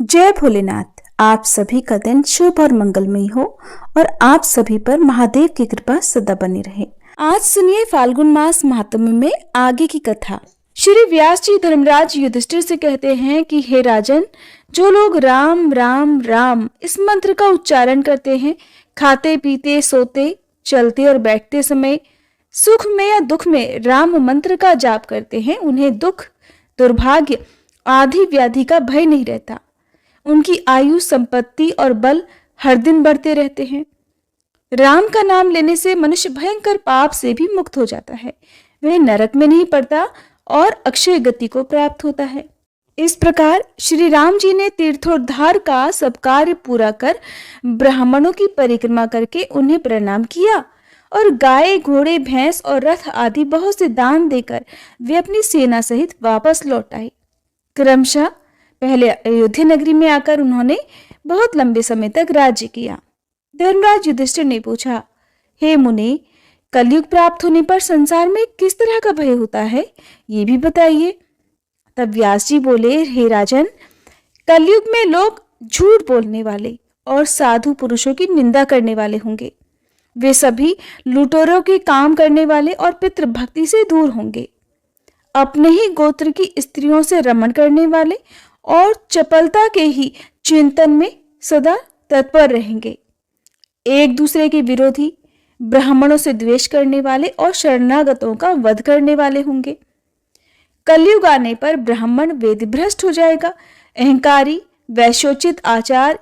जय भोलेनाथ। आप सभी का दिन शुभ और मंगलमय हो और आप सभी पर महादेव की कृपा सदा बनी रहे। आज सुनिए फाल्गुन मास महात्म्य में आगे की कथा। श्री व्यास जी धर्मराज युधिष्ठिर से कहते हैं कि हे राजन, जो लोग राम राम राम इस मंत्र का उच्चारण करते हैं, खाते पीते सोते चलते और बैठते समय, सुख में या दुख में राम मंत्र का जाप करते हैं, उन्हें दुख दुर्भाग्य आदि व्याधि का भय नहीं रहता। उनकी आयु संपत्ति और बल हर दिन बढ़ते रहते हैं। राम का नाम लेने से मनुष्य भयंकर पाप से भी मुक्त हो जाता है। वह नरक में नहीं पड़ता और अक्षय गति को प्राप्त होता है। इस प्रकार श्री राम जी ने तीर्थोद्धार का सब कार्य पूरा कर ब्राह्मणों की परिक्रमा करके उन्हें प्रणाम किया और गाय घोड़े भैंस और रथ आदि बहुत से दान देकर वे अपनी सेना सहित वापस लौट आए। क्रमशः पहले अयोध्या नगरी में आकर उन्होंने बहुत लंबे समय तक राज्य किया। धर्मराज युधिष्ठिर ने पूछा, हे मुनि, कलयुग प्राप्त होने पर संसार में किस तरह का भय होता है, ये भी बताइए। तब व्यास जी बोले, हे राजन, कलयुग में लोग झूठ बोलने वाले और साधु पुरुषों की निंदा करने वाले होंगे। वे सभी लुटेरों के काम करने वाले और पितृभक्ति से दूर होंगे। अपने ही गोत्र की स्त्रियों से रमण करने वाले और चपलता के ही चिंतन में सदा तत्पर रहेंगे। एक दूसरे के विरोधी, ब्राह्मणों से द्वेष करने वाले और शरणागतों का वध करने वाले होंगे। कलयुग आने पर ब्राह्मण वेदभ्रष्ट हो जाएगा, अहंकारी, वैश्योचित आचार,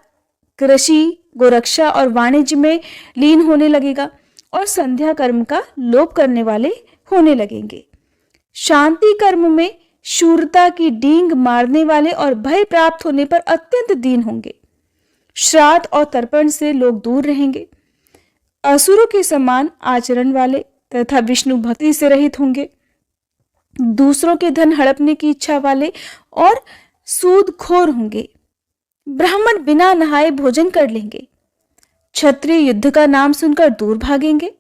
कृषि, गोरक्षा और वाणिज्य में लीन होने लगेगा और संध्या कर्म का लोप करने वाले होने लगेंगे। शांति कर्म में शूरता की डींग मारने वाले और भय प्राप्त होने पर अत्यंत दीन होंगे। श्राद्ध और तर्पण से लोग दूर रहेंगे। असुरों के समान आचरण वाले तथा विष्णु भक्ति से रहित होंगे। दूसरों के धन हड़पने की इच्छा वाले और सूदखोर होंगे। ब्राह्मण बिना नहाए भोजन कर लेंगे। क्षत्रिय युद्ध का नाम सुनकर दूर भागेंगे।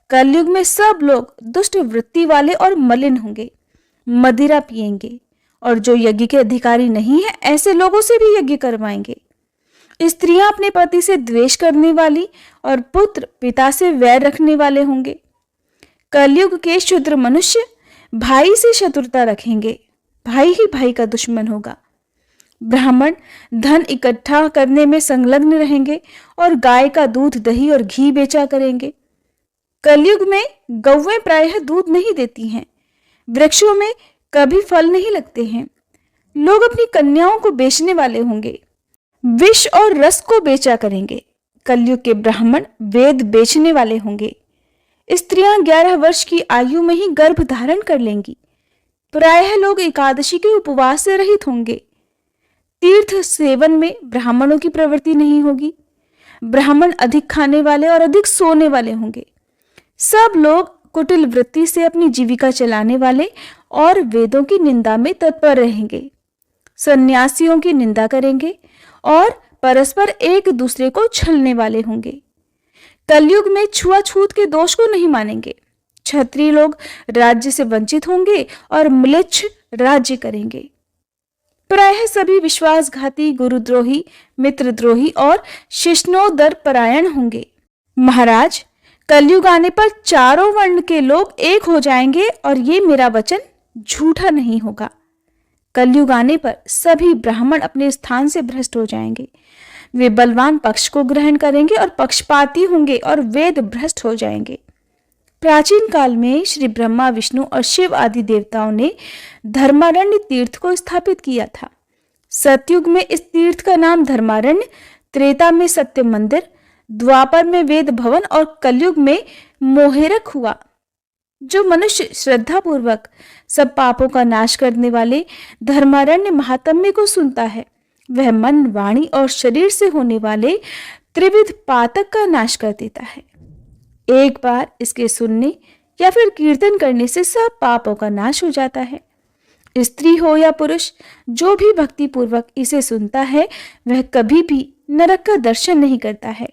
कलयुग में सब लोग दुष्ट वृत्ति वाले और मलिन होंगे, मदिरा पिएंगे और जो यज्ञ के अधिकारी नहीं है ऐसे लोगों से भी यज्ञ करवाएंगे। स्त्रियां अपने पति से द्वेष करने वाली और पुत्र पिता से वैर रखने वाले होंगे। कलयुग के शूद्र मनुष्य भाई से शत्रुता रखेंगे, भाई ही भाई का दुश्मन होगा। ब्राह्मण धन इकट्ठा करने में संलग्न रहेंगे और गाय का दूध, दही और घी बेचा करेंगे। कलयुग में गौएं प्रायः दूध नहीं देती हैं। वृक्षों में कभी फल नहीं लगते हैं। लोग अपनी कन्याओं को बेचने वाले होंगे, विष और रस को बेचा करेंगे। कलयुग के ब्राह्मण वेद बेचने वाले होंगे। स्त्रियां 11 वर्ष की आयु में ही गर्भ धारण कर लेंगी। प्रायः लोग एकादशी के उपवास से रहित होंगे। तीर्थ सेवन में ब्राह्मणों की प्रवृत्ति नहीं होगी। ब्राह्मण अधिक खाने वाले और अधिक सोने वाले होंगे। सब लोग कुटिल वृत्ति से अपनी जीविका चलाने वाले और वेदों की निंदा में तत्पर रहेंगे। सन्यासियों की निंदा करेंगे और परस्पर एक दूसरे को छलने वाले होंगे। कलयुग में छुआछूत के दोष को नहीं मानेंगे। क्षत्रिय लोग राज्य से वंचित होंगे और म्लेच्छ राज्य करेंगे। प्रायः सभी विश्वासघाती, गुरुद्रोही, मित्रद्रोही और शिष्णोदर परायण होंगे। महाराज, कलयुग आने पर चारों वर्ण के लोग एक हो जाएंगे और ये मेरा वचन झूठा नहीं होगा। कलयुग आने पर सभी ब्राह्मण अपने स्थान से भ्रष्ट हो जाएंगे। वे बलवान पक्ष को ग्रहण करेंगे और पक्षपाती होंगे और वेद भ्रष्ट हो जाएंगे। प्राचीन काल में श्री ब्रह्मा, विष्णु और शिव आदि देवताओं ने धर्मारण्य तीर्थ को स्थापित किया था। सतयुग में इस तीर्थ का नाम धर्मारण्य, त्रेता में सत्य मंदिर, द्वापर में वेद भवन और कलयुग में मोहेरक हुआ। जो मनुष्य श्रद्धा पूर्वक सब पापों का नाश करने वाले धर्मारण्य महात्म्य को सुनता है, वह मन, वाणी और शरीर से होने वाले त्रिविध पातक का नाश कर देता है। एक बार इसके सुनने या फिर कीर्तन करने से सब पापों का नाश हो जाता है। स्त्री हो या पुरुष, जो भी भक्ति पूर्वक इसे सुनता है वह कभी भी नरक का दर्शन नहीं करता है।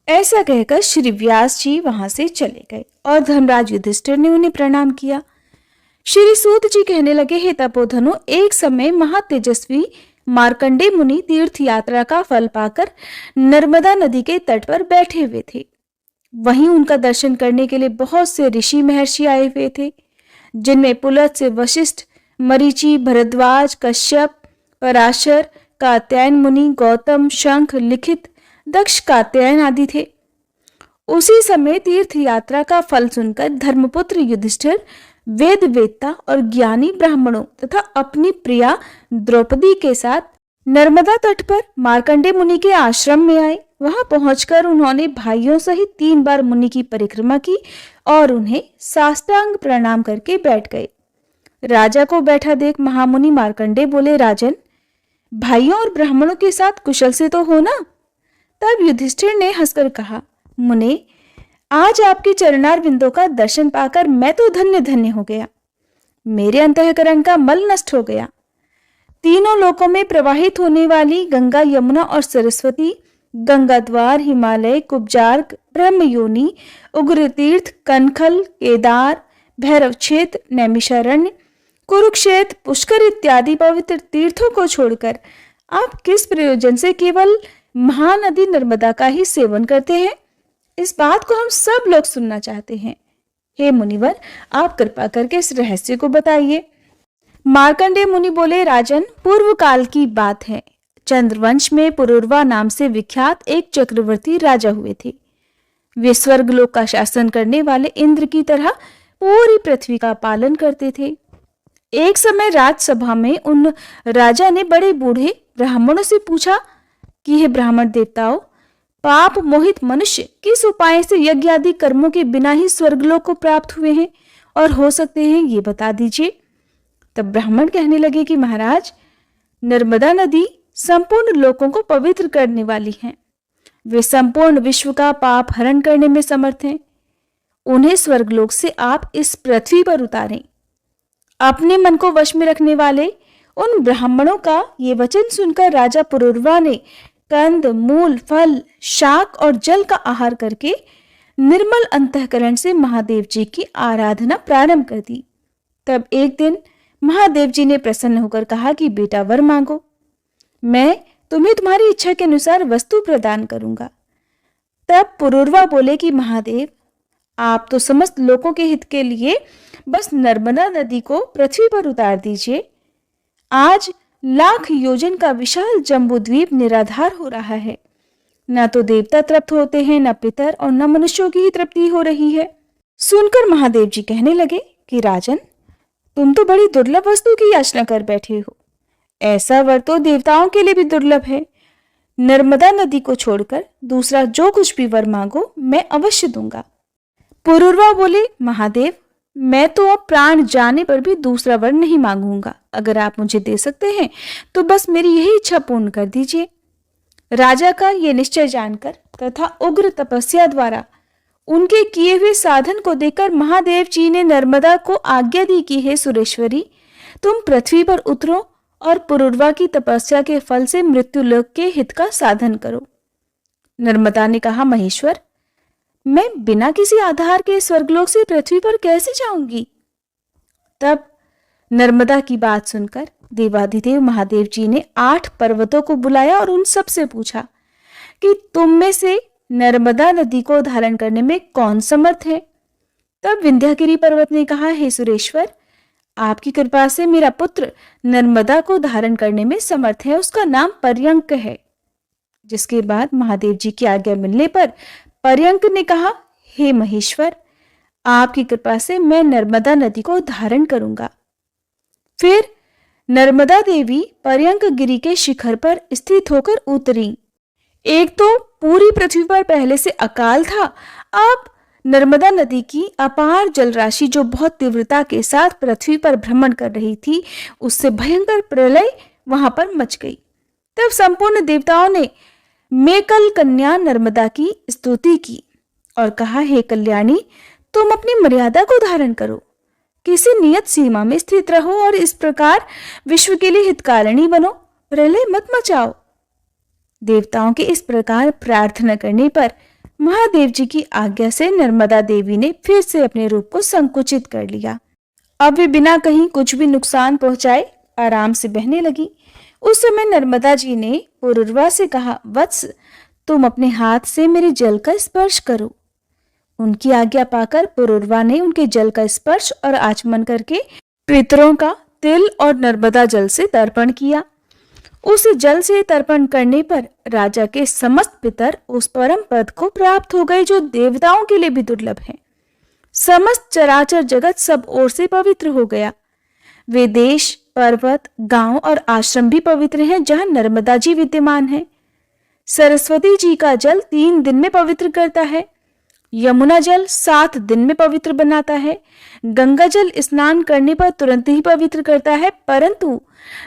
ऐसा कहकर श्री व्यास जी वहां से चले गए और धर्मराज युधिष्ठिर ने उन्हें प्रणाम किया। श्री सूत जी कहने लगे, हे तपोधनो, एक समय महातेजस्वी मार्कंडेय मुनि तीर्थ यात्रा का फल पाकर नर्मदा नदी के तट पर बैठे हुए थे। वहीं उनका दर्शन करने के लिए बहुत से ऋषि महर्षि आए हुए थे, जिनमें पुलत्स्य, वशिष्ठ, मरीचि, भरद्वाज, कश्यप, पराशर, कात्यायन मुनि, गौतम, शंख, लिखित, दक्ष, कात्यायन आदि थे। उसी समय तीर्थ यात्रा का फल सुनकर धर्मपुत्र युधिष्ठिर वेद वेत्ता और ज्ञानी ब्राह्मणों तथा अपनी प्रिया द्रौपदी के साथ नर्मदा तट पर मार्कंडेय मुनि के आश्रम में आए। वहां पहुंचकर उन्होंने भाइयों सहित 3 बार मुनि की परिक्रमा की और उन्हें साष्टांग प्रणाम करके बैठ गए। राजा को बैठा देख महामुनि मार्कंडेय बोले, राजन, भाइयों और ब्राह्मणों के साथ कुशल से तो हो ना? तब युधिष्ठिर ने हंसकर कहा, मुने, आज आपके चरणार बिंदों का दर्शन पाकर मैं तो धन्य धन्य हो गया। मेरे अंतःकरण का मल नष्ट हो गया। तीनों लोकों में प्रवाहित होने वाली गंगा, यमुना और सरस्वती, गंगाद्वार, हिमालय, कुब्जार्ग, ब्रह्मयोनि, उग्रतीर्थ, कनखल, केदार, भैरव क्षेत्र, नैमिषारण्य, कुरुक्षेत्र, पुष्कर इत्यादि पवित्र तीर्थों को छोड़कर आप किस प्रयोजन से केवल महानदी नर्मदा का ही सेवन करते हैं? इस बात को हम सब लोग सुनना चाहते हैं। हे मुनिवर, आप कृपा करके इस रहस्य को बताइए। मार्कंडेय मुनि बोले, राजन, पूर्व काल की बात है। चंद्रवंश में पुरुरवा नाम से विख्यात एक चक्रवर्ती राजा हुए थे। वे स्वर्गलोक का शासन करने वाले इंद्र की तरह पूरी पृथ्वी का पालन करते थे। एक समय राजसभा में उन राजा ने बड़े बूढ़े ब्राह्मणों से पूछा कि हे ब्राह्मण देवताओं, पाप मोहित मनुष्य किस उपाय से यज्ञ आदि कर्मों के बिना ही स्वर्गलोक को प्राप्त हुए हैं और हो सकते हैं, ये बता दीजिए। तब ब्राह्मण कहने लगे कि महाराज, नर्मदा नदी संपूर्ण लोकों को पवित्र करने वाली है। वे संपूर्ण विश्व का पाप हरण करने में समर्थ हैं। उन्हें स्वर्गलोक से आप इस पृथ्वी पर उतारें। अपने मन को वश में रखने वाले उन ब्राह्मणों का ये वचन सुनकर राजा पुरुरवा ने कंद, मूल, फल, शाक और जल का आहार करके निर्मल अंतःकरण से महादेव जी की आराधना प्रारंभ कर दी। तब एक दिन महादेव जी ने प्रसन्न होकर कहा कि बेटा, वर मांगो, मैं तुम्हें तुम्हारी इच्छा के अनुसार वस्तु प्रदान करूंगा। तब पुरुरवा बोले कि महादेव, आप तो समस्त लोगों के हित के लिए बस नर्मदा नदी को पृथ्वी पर उतार दीजिए। आज लाख योजन का विशाल जम्बूद्वीप निराधार हो रहा है। न तो देवता तृप्त होते हैं, न पितर, और न मनुष्यों की ही तृप्ति हो रही है। सुनकर महादेव जी कहने लगे कि राजन, तुम तो बड़ी दुर्लभ वस्तु की याचना कर बैठे हो। ऐसा वर तो देवताओं के लिए भी दुर्लभ है। नर्मदा नदी को छोड़कर दूसरा जो कुछ भी वर मांगो मैं अवश्य दूंगा। पुरुरवा बोले, महादेव, मैं तो अब प्राण जाने पर भी दूसरा वर नहीं मांगूंगा। अगर आप मुझे दे सकते हैं तो बस मेरी यही इच्छा पूर्ण कर दीजिए। राजा का ये निश्चय जानकर तथा उग्र तपस्या द्वारा उनके किए हुए साधन को देखकर महादेव जी ने नर्मदा को आज्ञा दी कि हे सुरेश्वरी, तुम पृथ्वी पर उतरो और पुरुरवा की तपस्या के फल से मृत्युलोक के हित का साधन करो। नर्मदा ने कहा, महेश्वर, मैं बिना किसी आधार के स्वर्गलोक से पृथ्वी पर कैसे जाऊंगी? तब नर्मदा की बात सुनकर देवाधिदेव महादेव जी ने 8 पर्वतों को बुलाया और उन सब से पूछा कि तुम में से नर्मदा नदी को धारण करने में कौन समर्थ है? तब विंध्यागिरी पर्वत ने कहा, हे सुरेश्वर, आपकी कृपा से मेरा पुत्र नर्मदा को धारण करने में समर्थ है। उसका नाम पर्यंक है। जिसके बाद महादेव जी की आज्ञा मिलने पर पर्यंक ने कहा, हे महेश्वर, आपकी कृपा से मैं नर्मदा नदी को धारण करूंगा। फिर नर्मदा देवी पर्यंक गिरी के शिखर पर स्थित होकर उतरी। एक तो पूरी पृथ्वी पर पहले से अकाल था, अब नर्मदा नदी की अपार जलराशि जो बहुत तीव्रता के साथ पृथ्वी पर भ्रमण कर रही थी, उससे भयंकर प्रलय वहां पर मच गई। तब संपूर्ण देवताओं ने मेकल कन्या नर्मदा की स्तुति की और कहा, हे कल्याणी, तुम अपनी मर्यादा को धारण करो, किसी नियत सीमा में स्थित रहो और इस प्रकार विश्व के लिए हितकारिणी बनो, प्रलय मत मचाओ। देवताओं के इस प्रकार प्रार्थना करने पर महादेव जी की आज्ञा से नर्मदा देवी ने फिर से अपने रूप को संकुचित कर लिया। अब वे बिना कहीं कुछ भी नुकसान पहुंचाए आराम से बहने लगी। उस समय नर्मदा जी ने पुरुरवा से कहा, वत्स, तुम अपने हाथ से मेरे जल का स्पर्श करो। उनकी आज्ञा पाकर पुरुरवा ने उनके जल का स्पर्श और आचमन करके पितरों का तिल और नर्मदा जल से तर्पण किया। उस जल से तर्पण करने पर राजा के समस्त पितर उस परम पद को प्राप्त हो गए जो देवताओं के लिए भी दुर्लभ है। समस्त चराचर जगत सब ओर से पवित्र हो गया। वे देश, पर्वत, गांव और आश्रम भी पवित्र हैं जहां नर्मदा जी विद्यमान है। सरस्वती जी का जल 3 दिन में पवित्र करता है। यमुना जल 7 दिन में पवित्र बनाता है। गंगा जल स्नान करने पर तुरंत ही पवित्र करता है, परंतु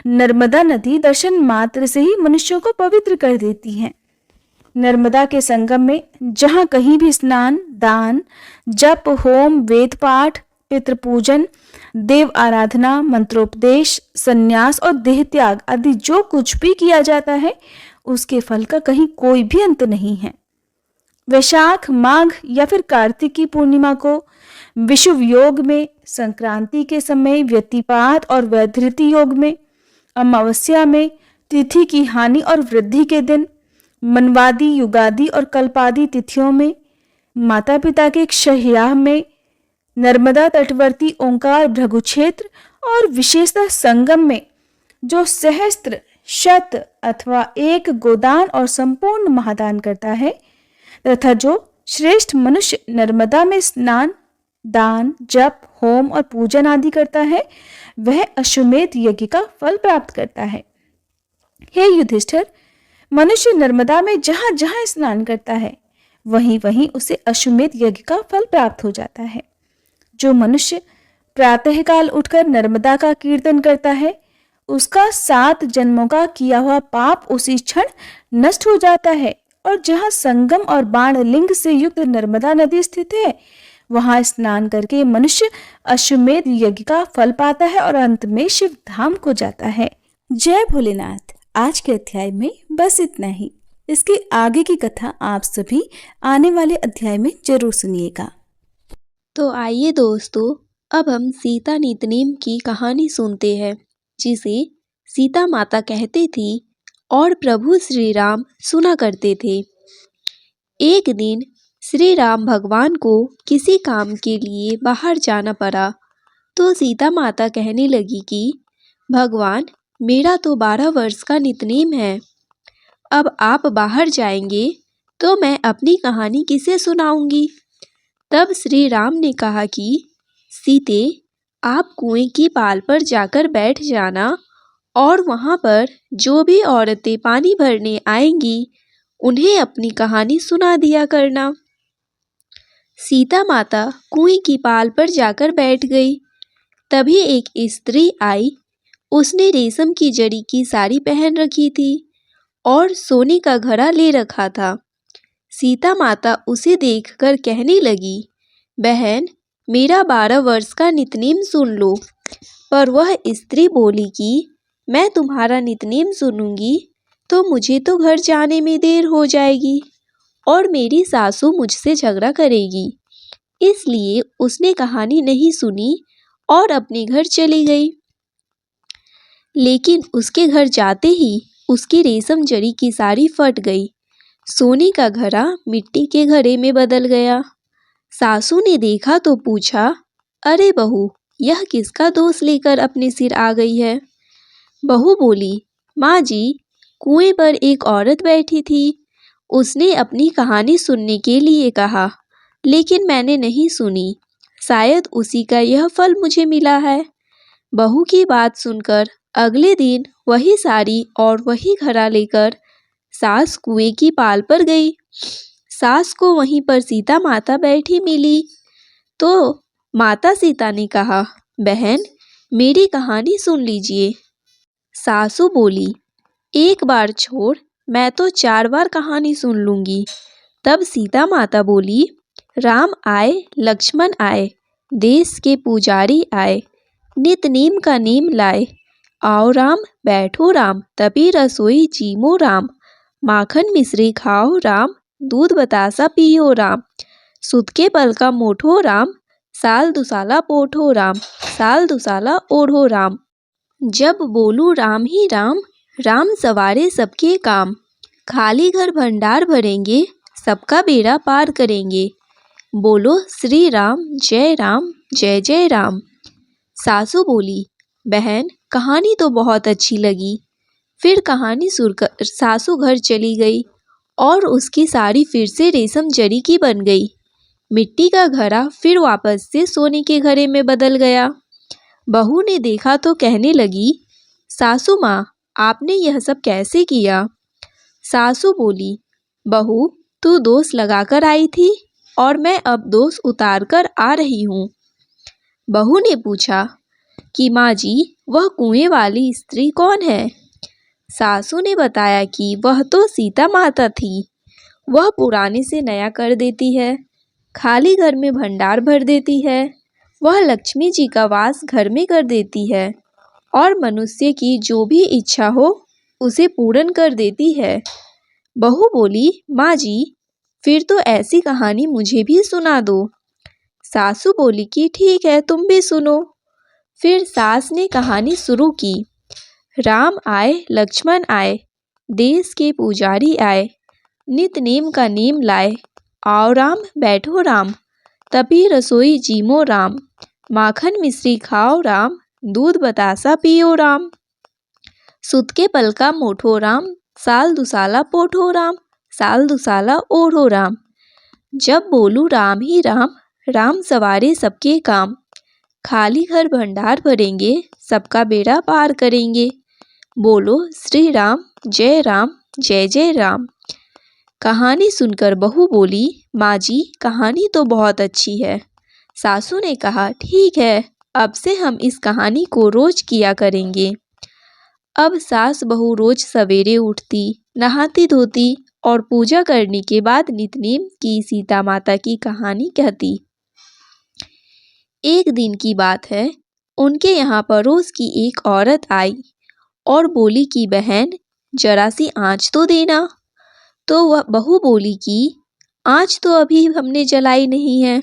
नर्मदा नदी दर्शन मात्र से ही मनुष्यों को पवित्र कर देती है। नर्मदा के संगम में जहाँ कहीं भी स्नान, दान, जप, होम, वेद पाठ, पितृपूजन, देव आराधना, मंत्रोपदेश, संन्यास और देह त्याग आदि जो कुछ भी किया जाता है, उसके फल का कहीं कोई भी अंत नहीं है। वैशाख, माघ या फिर कार्तिक की पूर्णिमा को विषुव योग में, संक्रांति के समय व्यतिपात और वैधृति योग में, अमावस्या में तिथि की हानि और वृद्धि के दिन, मनवादी, युगादि और कल्पादि तिथियों में, माता पिता के क्षययाह में, नर्मदा तटवर्ती ओंकार भृगु क्षेत्र और विशेषतः संगम में जो सहस्त्र, शत अथवा 1 गोदान और संपूर्ण महादान करता है, तथा जो श्रेष्ठ मनुष्य नर्मदा में स्नान, दान, जप, होम और पूजन आदि करता है, वह अश्वमेध यज्ञ का फल प्राप्त करता है। हे युधिष्ठिर, मनुष्य नर्मदा में जहां जहां स्नान करता है, वहीं वहीं उसे अश्वमेध यज्ञ का फल प्राप्त हो जाता है। जो मनुष्य प्रातःकाल उठकर नर्मदा का कीर्तन करता है, उसका 7 जन्मों का किया हुआ पाप उसी क्षण नष्ट हो जाता है। और जहाँ संगम और बाण लिंग से युक्त नर्मदा नदी स्थित है, वहां स्नान करके मनुष्य अश्वमेध यज्ञ का फल पाता है और अंत में शिव धाम को जाता है। जय भोलेनाथ। आज के अध्याय में बस इतना ही। इसके आगे की कथा आप सभी आने वाले अध्याय में जरूर सुनिएगा। तो आइए दोस्तों, अब हम सीता नितनेम की कहानी सुनते हैं, जिसे सीता माता कहती थी और प्रभु श्री राम सुना करते थे। एक दिन श्री राम भगवान को किसी काम के लिए बाहर जाना पड़ा, तो सीता माता कहने लगी कि भगवान, मेरा तो 12 वर्ष का नितनेम है। अब आप बाहर जाएंगे तो मैं अपनी कहानी किसे सुनाऊंगी। तब श्री राम ने कहा कि सीते, आप कुएं की पाल पर जाकर बैठ जाना और वहाँ पर जो भी औरतें पानी भरने आएंगी उन्हें अपनी कहानी सुना दिया करना। सीता माता कुएं की पाल पर जाकर बैठ गई। तभी एक स्त्री आई। उसने रेशम की जड़ी की साड़ी पहन रखी थी और सोने का घड़ा ले रखा था। सीता माता उसे देखकर कहने लगी, बहन, मेरा 12 वर्ष का नितनेम सुन लो। पर वह स्त्री बोली कि मैं तुम्हारा नितनेम सुनूंगी तो मुझे तो घर जाने में देर हो जाएगी और मेरी सासू मुझसे झगड़ा करेगी। इसलिए उसने कहानी नहीं सुनी और अपने घर चली गई। लेकिन उसके घर जाते ही उसकी रेशम जड़ी की साड़ी फट गई। सोने का घड़ा मिट्टी के घड़े में बदल गया। सासू ने देखा तो पूछा, अरे बहू, यह किसका दोष लेकर अपने सिर आ गई है। बहू बोली, माँ जी, कुएं पर एक औरत बैठी थी। उसने अपनी कहानी सुनने के लिए कहा, लेकिन मैंने नहीं सुनी। शायद उसी का यह फल मुझे मिला है। बहू की बात सुनकर अगले दिन वही साड़ी और वही घड़ा लेकर सास कुएं की पाल पर गई। सास को वहीं पर सीता माता बैठी मिली तो माता सीता ने कहा, बहन, मेरी कहानी सुन लीजिए। सासू बोली, एक बार छोड़, मैं तो 4 बार कहानी सुन लूंगी। तब सीता माता बोली, राम आए, लक्ष्मण आए, देश के पुजारी आए, नित नीम का नीम लाए। आओ राम, बैठो राम, तभी रसोई जीमो राम। माखन मिश्री खाओ राम, दूध बतासा पियो राम। सुत के पल का मोठो राम, साल दुसाला पोठो राम, साल दुसाला ओढ़ो राम। जब बोलूं राम ही राम, राम सवारे सबके काम, खाली घर भंडार भरेंगे, सबका बेड़ा पार करेंगे। बोलो श्री राम जय जय राम। सासू बोली, बहन कहानी तो बहुत अच्छी लगी। फिर कहानी सुनकर सासू घर चली गई और उसकी साड़ी फिर से रेशम जरी की बन गई। मिट्टी का घड़ा फिर वापस से सोने के घड़े में बदल गया। बहू ने देखा तो कहने लगी, सासू माँ आपने यह सब कैसे किया? सासू बोली, बहू तू दोष लगाकर आई थी और मैं अब दोष उतार कर आ रही हूँ। बहू ने पूछा कि माँ जी वह कुएं वाली स्त्री कौन है? सासू ने बताया कि वह तो सीता माता थी। वह पुराने से नया कर देती है, खाली घर में भंडार भर देती है। वह लक्ष्मी जी का वास घर में कर देती है और मनुष्य की जो भी इच्छा हो उसे पूर्ण कर देती है। बहू बोली, माँ जी फिर तो ऐसी कहानी मुझे भी सुना दो। सासू बोली कि ठीक है तुम भी सुनो। फिर सास ने कहानी शुरू की। राम आए लक्ष्मण आए, देश के पुजारी आए, नित नेम का नेम लाए। आओ राम बैठो राम, तभी रसोई जीमो राम। माखन मिश्री खाओ राम, दूध बतासा पियो राम। सुत के पलका मोठो राम, साल दुसाला पोठो राम, साल दुसाला ओढ़ो राम। जब बोलू राम ही राम, राम सवारे सबके काम, खाली घर भंडार भरेंगे, सबका बेड़ा पार करेंगे। बोलो श्री राम जय जय राम। कहानी सुनकर बहू बोली, माँ जी कहानी तो बहुत अच्छी है। सासू ने कहा, ठीक है अब से हम इस कहानी को रोज किया करेंगे। अब सास बहू रोज सवेरे उठती, नहाती धोती और पूजा करने के बाद नितनेम की सीता माता की कहानी कहती। एक दिन की बात है, उनके यहाँ पड़ोस की एक औरत आई और बोली कि बहन जरा सी आँच तो देना। तो वह बहू बोली कि आँच तो अभी हमने जलाई नहीं है।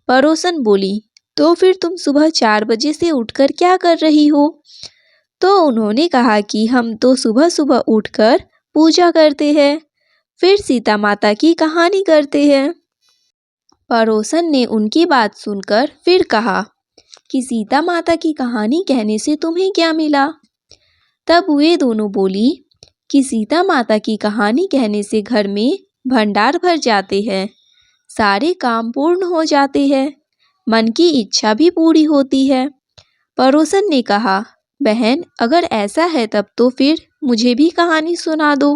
पड़ोसन बोली, तो फिर तुम सुबह 4 बजे से उठकर क्या कर रही हो? तो उन्होंने कहा कि हम तो सुबह सुबह उठकर पूजा करते हैं, फिर सीता माता की कहानी करते हैं। पड़ोसन ने उनकी बात सुनकर फिर कहा कि सीता माता की कहानी कहने से तुम्हें क्या मिला? तब वे दोनों बोली कि सीता माता की कहानी कहने से घर में भंडार भर जाते हैं, सारे काम पूर्ण हो जाते हैं, मन की इच्छा भी पूरी होती है। पड़ोसन ने कहा, बहन अगर ऐसा है तब तो फिर मुझे भी कहानी सुना दो।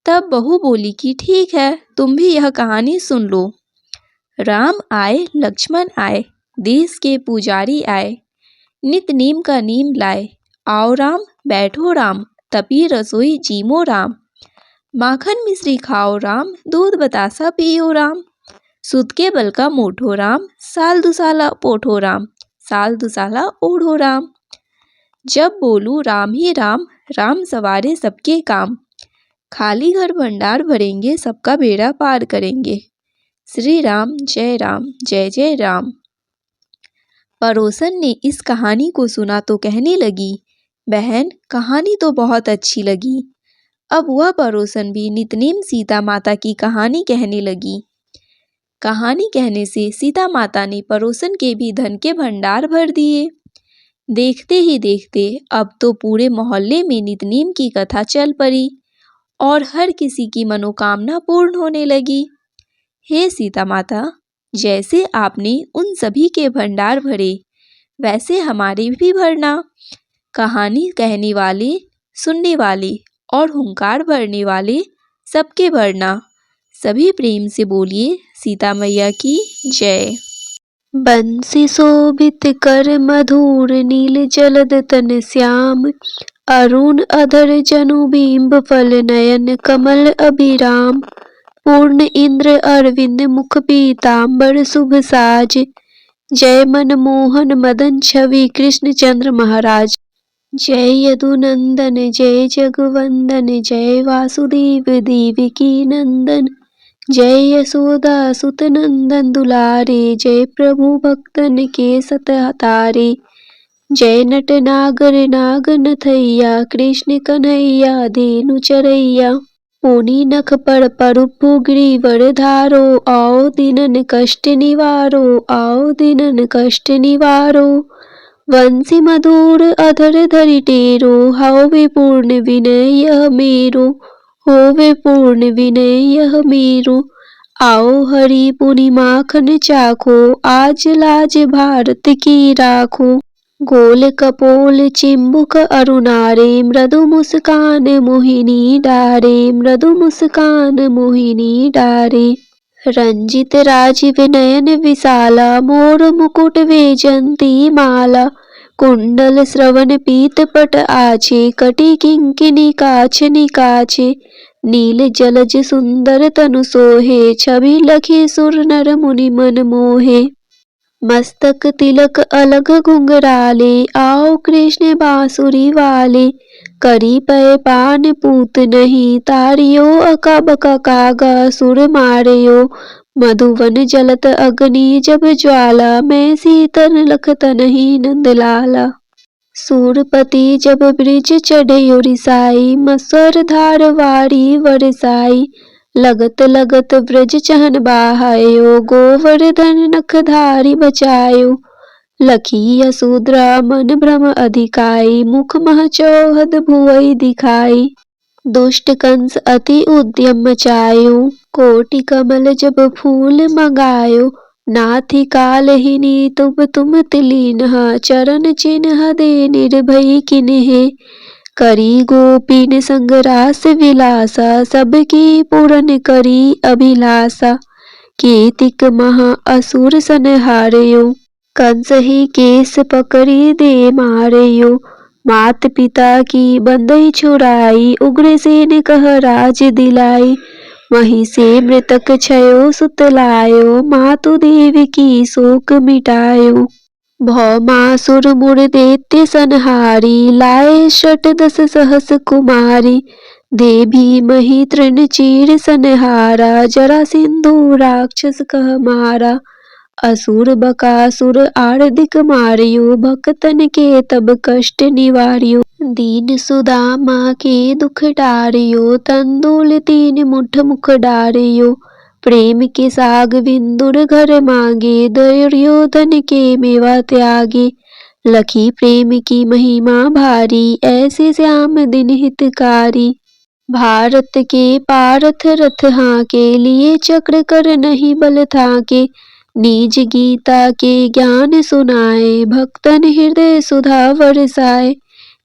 तब बहू बोली कि ठीक है तुम भी यह कहानी सुन लो। राम आए लक्ष्मण आए, देश के पुजारी आए, नित नेम का नेम लाए। आओ राम बैठो राम, तभी रसोई जीमो राम। माखन मिश्री खाओ राम, दूध बतासा पियो राम। सुत के बल का मोठो राम, साल दुसाला पोठो राम, साल दुसाला ओढ़ो राम। जब बोलू राम ही राम, राम सवारे सबके काम, खाली घर भंडार भरेंगे, सबका बेड़ा पार करेंगे। श्री राम जय जय राम। पड़ोसन ने इस कहानी को सुना तो कहने लगी, बहन कहानी तो बहुत अच्छी लगी। अब वह पड़ोसन भी नितनेम सीता माता की कहानी कहने लगी। कहानी कहने से सीता माता ने पड़ोसन के भी धन के भंडार भर दिए। देखते ही देखते अब तो पूरे मोहल्ले में नितनेम की कथा चल पड़ी और हर किसी की मनोकामना पूर्ण होने लगी। हे सीता माता, जैसे आपने उन सभी के भंडार भरे वैसे हमारे भी भरना। कहानी कहने वाले, सुनने वाले और हुंकार भरने वाले सबके भरना। सभी प्रेम से बोलिए सीता मैया की जय। बंसी शोभित कर मधुर नील जलद तन श्याम, अरुण अधर जनु बिंब फल नयन कमल अभिराम। पूर्ण इंद्र अरविंद मुख पीतांबर शुभ साज, जय मनमोहन मदन छवि कृष्ण चंद्र महाराज। जय यदुनंदन जय जगवंदन, जय वासुदेव देवकी नंदन, जय यशोदा सुत नंदन दुलारे। जय प्रभु भक्तन के सत तारे, जय नट नागर नागन थैया, कृष्ण कन्हैया धेनु चरैया। पुनि नख पर परुपु गिरिवर धारो, आओ दीनन कष्ट निवारो, आओ दीनन कष्ट निवारो। वंशी मधुर अधर धरि टेरो, होवे पूर्ण विनय यह मेरो, होवे पूर्ण विनय यह मेरो। आओ हरि पुनि माखन चाखो, आज लाज भारत की राखो। गोल कपोल चिंबुक अरुणारे, मृदु मुस्कान मोहिनी डारे, मृदु मुस्कान मोहिनी डारे। रंजित राजीव नयन विशाला, मोर मुकुट वेजंती माला। कुंडल श्रवण पीत पट आछे, कटि किंकिनी काछ निकाछे। नील जलज सुंदर तनु सोहे, छवि लखी सुर नर मुनि मन मोहे। मस्तक तिलक अलग घुंघराले, आओ कृष्ण बांसुरी वाले। करी पय पान पूत नहीं, तारियो अका बका कागा सुर मारियो। मधुवन जलत अग्नि जब ज्वाला, मैं सीतन लख तनहि नंदलाला। सूरपति जब ब्रिज चढ़यो रिसाई, मस्वर धार वारी वरसाई। लगत लगत ब्रज चहन बाहायो, गोवर्धन नख धारी बचायो। लखी यशोद्रा मन भ्रम अधिकाई, मुख मह चौहद भुवई दिखाई। दुष्ट कंस अति उद्यम मचायो, कोटि कमल जब फूल मंगायो। नाथि कालहिनी तुम तिलीनहा, चरण चिन्ह दे निर्भय किन्हे। करी गोपीन संग रास विलासा, सबकी पूरन करी अभिलाषा। कीतिक महा असुर संहारयो, कंस ही केस पकड़ी दे मारयो। मात पिता की बंदई छुड़ाई, उग्रसेन कह राज दिलाई। वहीं से मृतक छयो सुत लायो, मातु देव की शोक मिटायो। भौमासुर मुर दैत्य संहारी, लाए षट दस सहस कुमारी। देवी मही तृण चीर संहारा, जरा सिंधु राक्षस कह मारा। असुर बकासुर आर्दिक मारियो, भक्तन के तब कष्ट निवारियो। दीन सुदामा के दुख डारियो, तंदूल तीन मुठ मुख डारियो। प्रेम के साग विंदुर घर मांगे, दुर्योधन के मेवा त्यागे। लखी प्रेम की महिमा भारी, ऐसे श्याम दिन हितकारी। भारत के पारथ रथ हाके, लिए चक्र कर नहीं बल थाके। निज गीता के ज्ञान सुनाए, भक्तन हृदय सुधा बरसाए।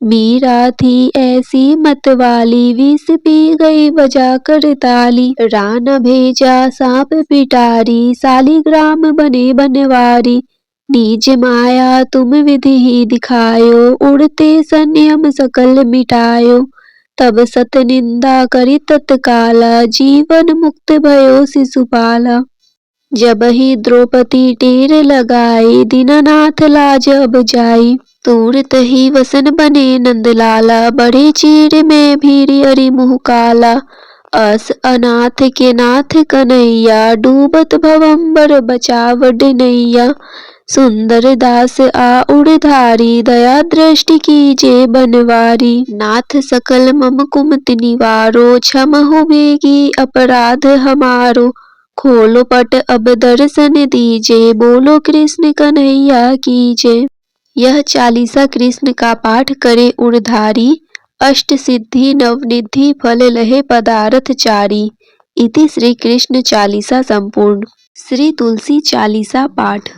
मीरा थी ऐसी मतवाली, विष पी गई बजा कर ताली। रान भेजा सांप पिटारी, सालिग्राम बने बनवारी। निज माया तुम विधि ही दिखायो, उड़ते संयम सकल मिटायो। तब सत निंदा करी तत्काला, जीवन मुक्त भयो शिशुपाला। जब ही द्रौपदी टेर लगाई, दीनानाथ लाज अब जाई। तुरत ही वसन बने नंदलाला, बड़े चीर में भीरी अरि मुँह काला। अस अनाथ के नाथ कन्हैया, डूबत भवंबर बचावड नैया। सुंदर दास आ उड़धारी, दया दृष्टि कीजे बनवारी। नाथ सकल मम कुमति निवारो, क्षम हो बेगी अपराध हमारो। खोलो पट अब दर्शन दीजे, बोलो कृष्ण कन्हैया कीजे। यह चालीसा कृष्ण का पाठ करे उड़धारी, अष्ट सिद्धि नवनिधि फल लहे पदारथ चारी। इति श्री कृष्ण चालीसा संपूर्ण। श्री तुलसी चालीसा पाठ।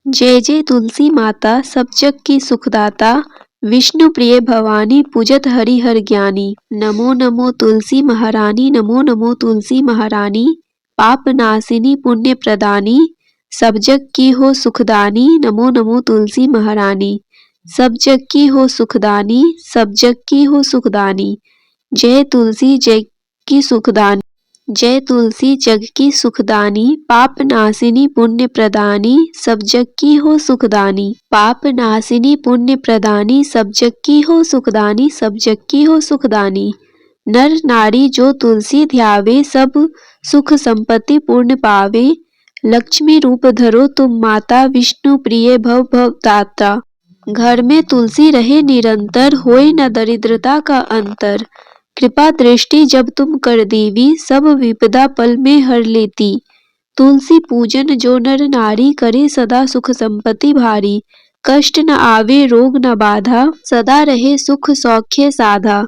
जय जय तुलसी माता, सब जग की सुखदाता। विष्णु प्रिय भवानी, पूजत हरि हर ज्ञानी। नमो नमो तुलसी महारानी, नमो नमो तुलसी महारानी। पाप नाशिनी पुण्य प्रदानी, सब जग की हो सुखदानी। नमो नमो तुलसी महारानी, सब जग की हो सुखदानी, सब जग की हो सुखदानी। जय तुलसी जग की सुखदानी, जय तुलसी जग की सुखदानी। पाप नाशिनी पुण्य प्रदानी, सब जग की हो सुखदानी। पाप नाशिनी पुण्य प्रदानी, सब जग की हो सुखदानी, सब जग की हो सुखदानी। नर नारी जो तुलसी ध्यावे, सब सुख संपत्ति पूर्ण पावे। लक्ष्मी रूप धरो तुम माता, विष्णु प्रिय भव भव दाता। घर में तुलसी रहे निरंतर, होए न दरिद्रता का अंतर। कृपा दृष्टि जब तुम कर देवी, सब विपदा पल में हर लेती। तुलसी पूजन जो नर नारी, करे सदा सुख संपत्ति भारी। कष्ट न आवे रोग न बाधा, सदा रहे सुख सौख्य साधा।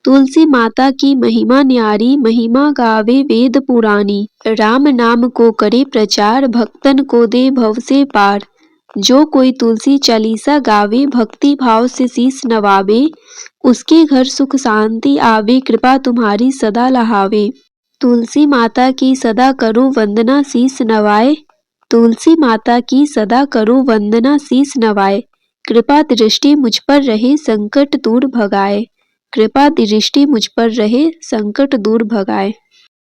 तुलसी माता की महिमा न्यारी, महिमा गावे वेद पुरानी। राम नाम को करे प्रचार, भक्तन को दे भव से पार। जो कोई तुलसी चालीसा गावे, भक्ति भाव से शीस नवावे। उसके घर सुख शांति आवे, कृपा तुम्हारी सदा लहावे। तुलसी माता की सदा करो वंदना, शीस नवाए। तुलसी माता की सदा करो वंदना, शीस नवाए। कृपा दृष्टि मुझ पर रहे, संकट दूर भगाए। कृपा दृष्टि मुझ पर रहे, संकट दूर भगाए।